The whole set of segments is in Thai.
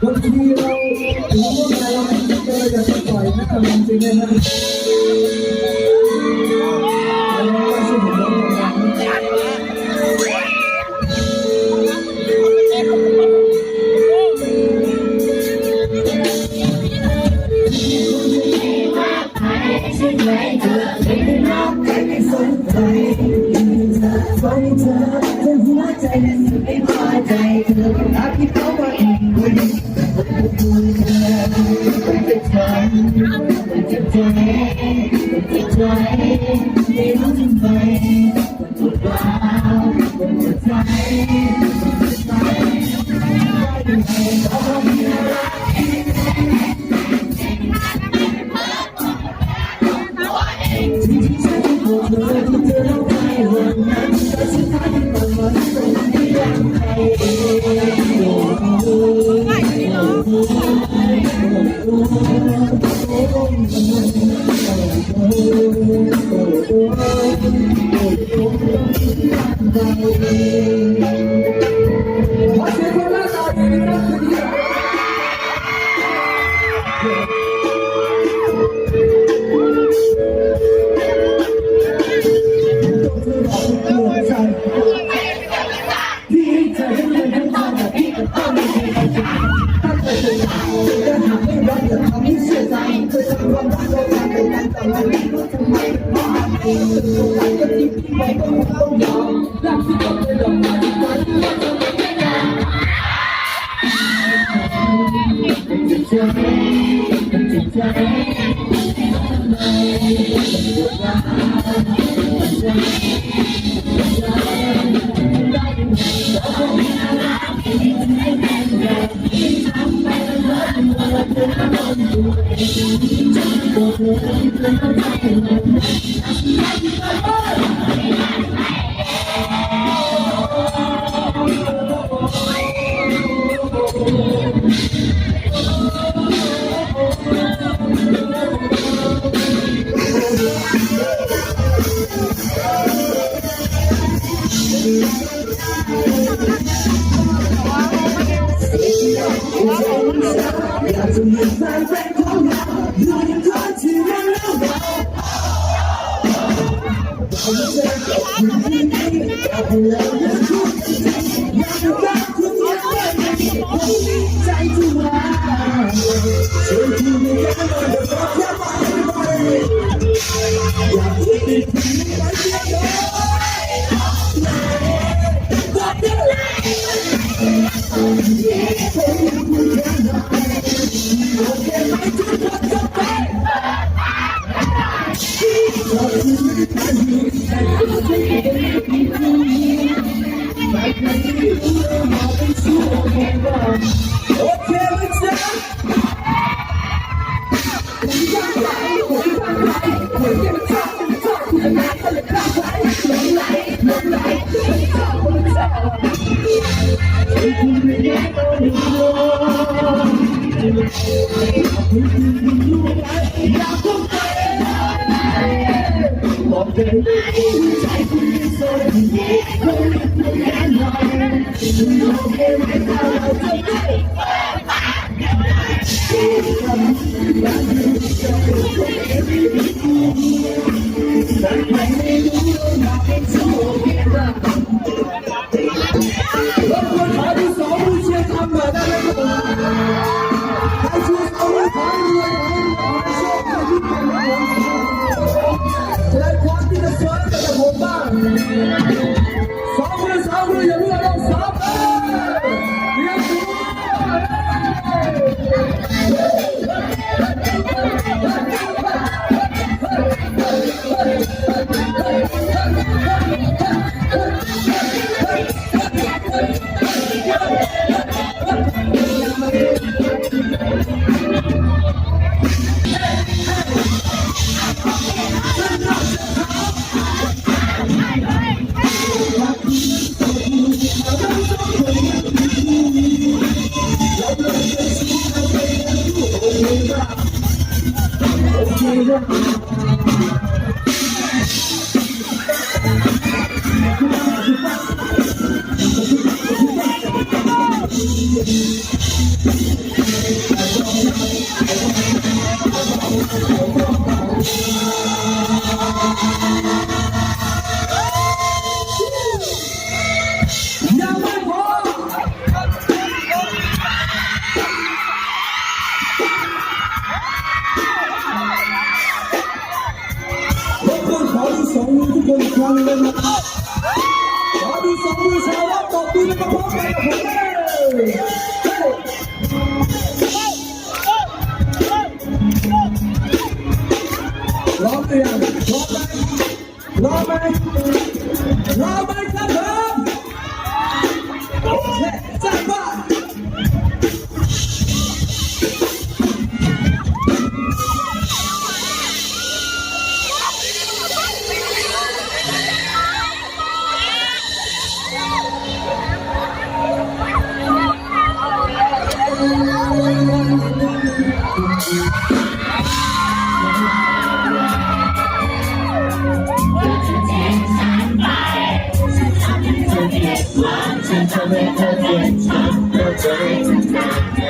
บางทีเราหัวใจเราอยากจะปล่อยนะแต่จริงๆนะฟังเธอหัวใจนั้นไม่พอใจเธออาคิดเขาว่าอีกคนมันจะทำมันจะใจมันจะใจไม่รู้ทำไมมันปวดร้าวมันจะใจมันจะใจเอาไม่รักที่ฉันบอกเธอที่เธอต้องไปวันนั้นแต่สุดท้ายต้องมาส่งที่ยังไงใจ อยากจะมีแฟนเป็นของเราอยู่ในคนที่รักเราเราจะเจอกับคนที่ดีกับเราทั้งคู่อยากจะรักคุณอยากเป็นคนที่ใจที่รักช่วยที่ไม่ได้มาเดี๋ยวก็แค่มาอยากที่ดีไปเที่ยวบอกได้โอเคไหมจ๊ะบอกเลยใจคุณเป็นโซนที่คนไม่แน่นอนโอเคไหมถ้าเราจะได้แต่ใครไม่รู้ว่าเป็นโซนที่รักรบกวนขอที่สองผู้เชี่ยวชาญมาได้ไหมครับให้ช่วยเอาไว้ขอด้วยขอโชคดีที่เป็นคนแสดงความที่จะสวยกับผมบ้างสองมืออย่าเลือกเราสามเรียนรู้ขอดูสองมือชาวบ้านตบมือมาพร้อมกันกับผมเลยร้องเรียนร้องไหมร้องไหมครับผมจัดบ้าฉันทำให้เธอเปลี่ยนฉันเข้าใจเ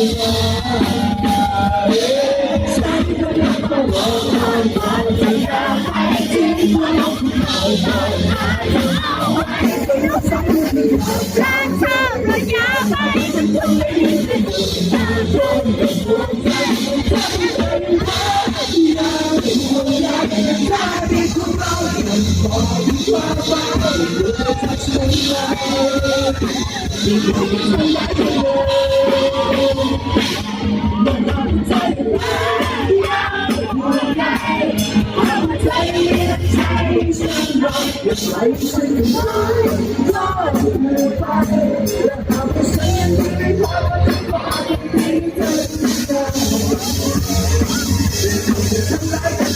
ฉันก็ยังต้องรอทางผ่านจะอยากให้ทิ้งมันเอาฉันชอบระยะไปมันทำไม่ดีตาคงเป็นหัวใจอยากเป็นคนอยากเป็นชาติของเราบอกดีกว่าว่าเราจะใช่ไหมที่เราจะทำได้มันทำใจอยากเป็นคนใหญ่เอาใจใจฉันรออย่าปล่อยฉันไปก็มือไปและทำให้ฉันไม่พอจะบอกให้เธอจะทำได้กัน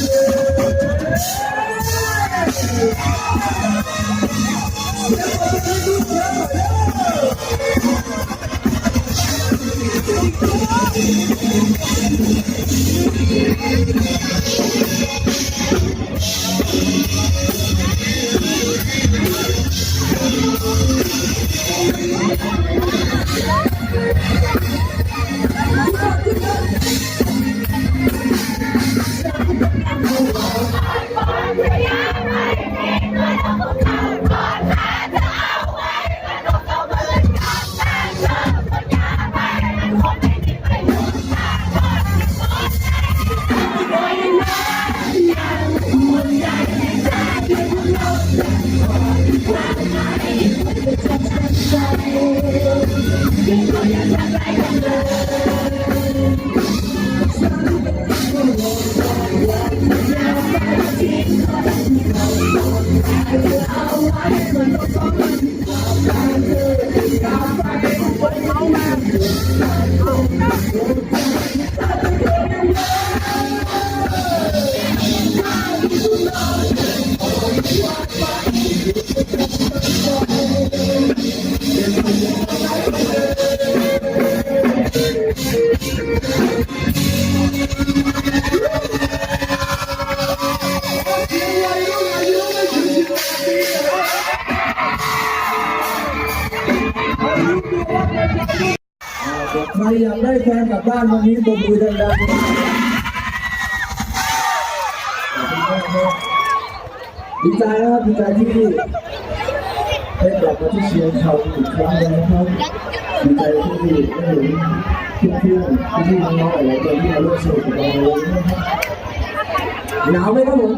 ใครอยากได้แฟนกลับบ้านวันนี้ตบมือดังๆดีใจนะครับดีใจที่ได้กลับมาที่เชียงคานอีกครั้งหนึงนะครับดีใจที่ได้เห็นเพื่อนๆพี่ๆน้องๆหลายคนที่มาร่วมสนุกกับเราในวันนี้นะครับหนาวไหมครับผม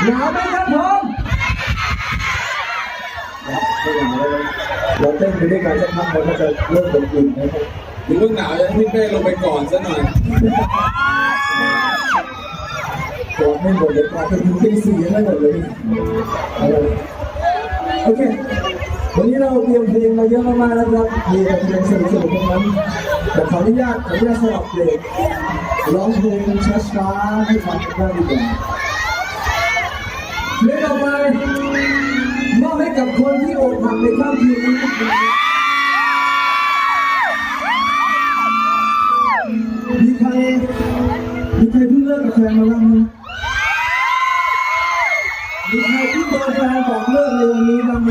หนาวไหมครับผมไม่หนาวเลยเราเต้นไปด้วยกันสักพักเราก็จะเริ่มเป็นอุ่นนะครับหรือว่าหนาวจะให้เป้ลงไปก่อนซะหน่อยตัวไม่หมดเลยกว่าจะถึงตีสี่ยังไม่หมดเลยโอเควันนี้เราเตรียมเพลงมาเยอะมากๆแล้วครับมีแต่เพลงสนุกๆทั้งนั้นแต่ขออนุญาตสลับเพลงร้องเพลงช้าๆให้ฟังกันดีกว่าเพลงต่อไปมอบให้กับคนที่อกหักในค่ำคืนนี้มีใครเพิ่งเลิกกับแฟนมาบ้างไหมมีใครที่โดนแฟนบอกเลิกในวันนี้บ้างไหม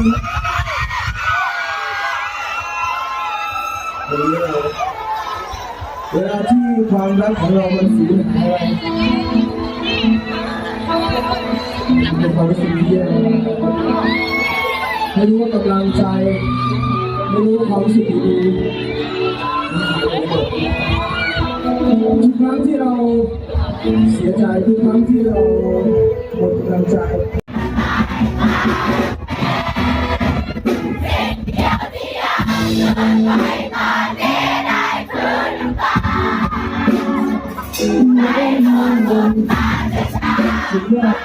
วันนี้เวลาที่ความรักของเรามันสูญหายเป็นความรู้สึกที่แย่ไม่รู้ว่ากำลังใจไม่รู้ว่าความรู้สึกดีทุกครั้งที่เราเสียใจทุกครั้งที่เราหมดกำลังใจสุดยอด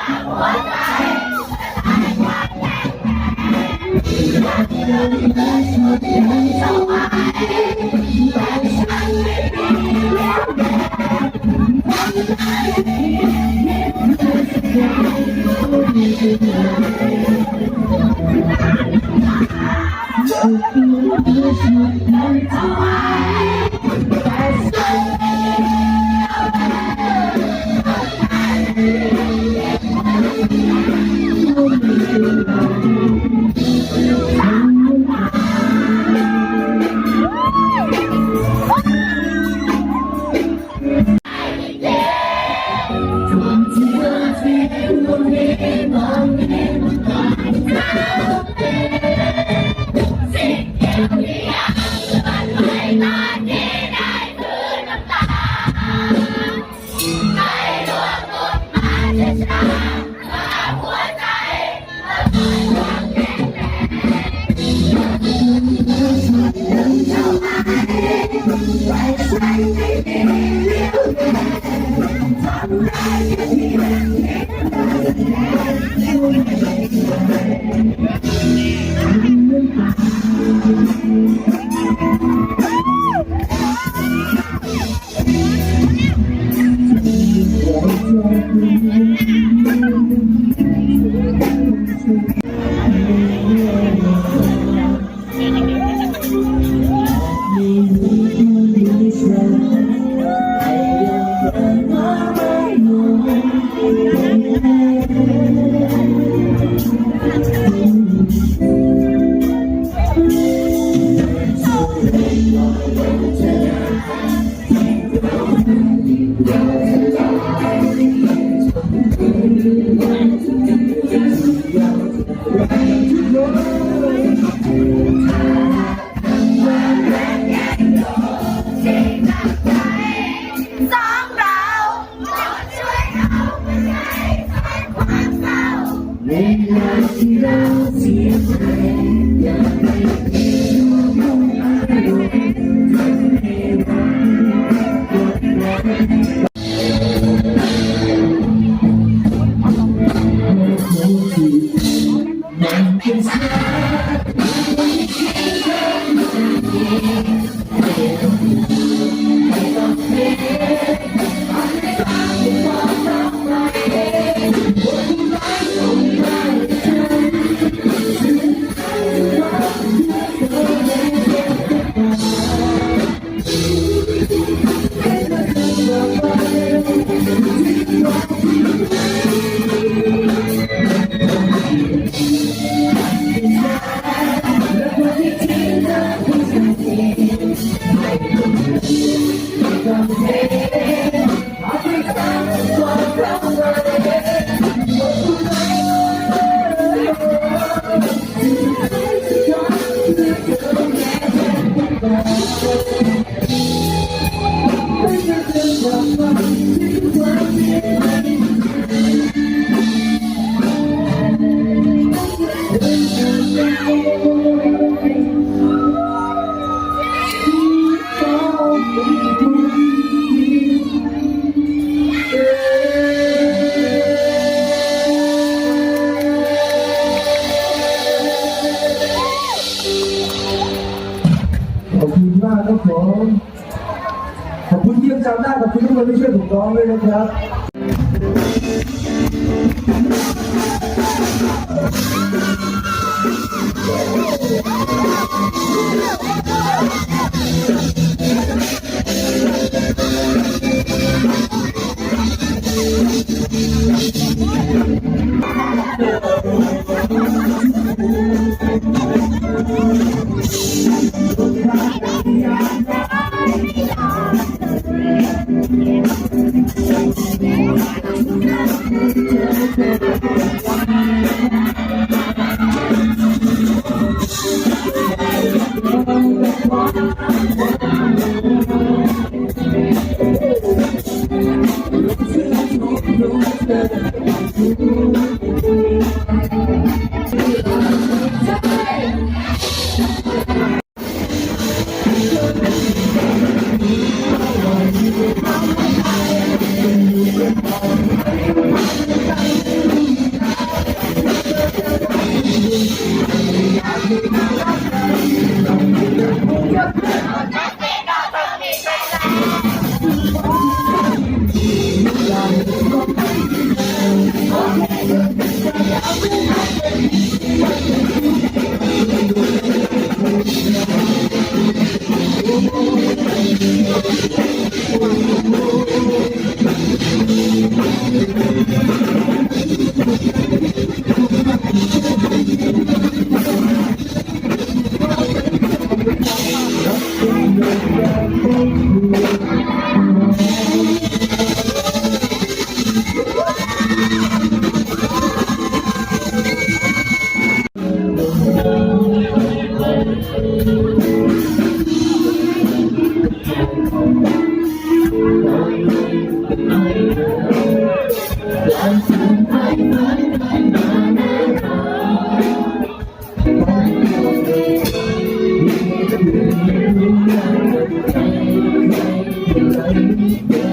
สองเราช่วยเราไม่ให้แฟนความเศร้า เวลาที่เราเสียใจอย่าไปคิดว่าอารมณ์ทำให้เราปวดร้าวมันเป็นสายขอบคุณมากครับผมขอบคุณที่ยังจำได้ขอบคุณทุกคนที่ช่วยผมร้องด้วยนะครับ เป็นไรเดิ